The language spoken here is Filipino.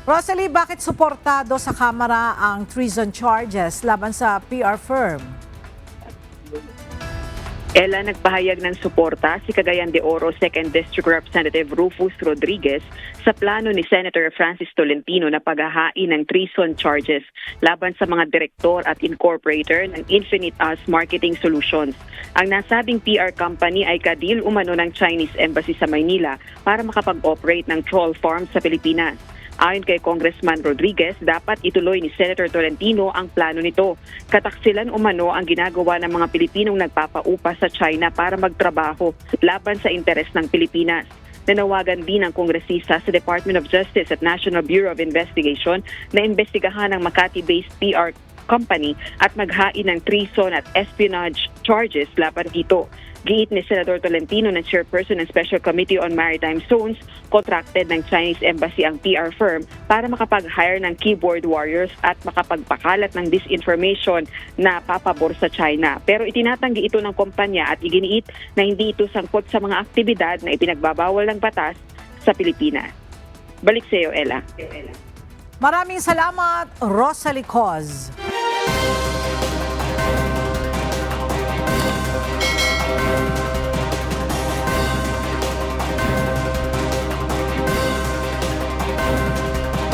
Rosalie, bakit suportado sa Kamara ang treason charges laban sa PR firm? Ella, nagpahayag ng suporta si Cagayan de Oro 2nd District Representative Rufus Rodriguez sa plano ni Senator Francis Tolentino na paghahain ng treason charges laban sa mga direktor at incorporator ng Infinite Us Marketing Solutions. Ang nasabing PR company ay kadil umano ng Chinese Embassy sa Maynila para makapag-operate ng troll farm sa Pilipinas. Ayon kay Congressman Rodriguez, dapat ituloy ni Senator Tolentino ang plano nito. Kataksilan umano ang ginagawa ng mga Pilipinong nagpapaupa sa China para magtrabaho laban sa interes ng Pilipinas. Nanawagan din ang kongresista sa Department of Justice at National Bureau of Investigation na imbestigahan ang Makati-based PR company at maghain ng treason at espionage charges laban dito. Giit ni Senador Tolentino na chairperson ng Special Committee on Maritime Zones, contracted ng Chinese Embassy ang PR firm para makapag-hire ng keyboard warriors at makapagpakalat ng disinformation na papabor sa China. Pero itinatanggi ito ng kumpanya at iginiit na hindi ito sangkot sa mga aktibidad na ipinagbabawal ng batas sa Pilipinas. Balik sa iyo, Ella. Maraming salamat, Rosalie Coz.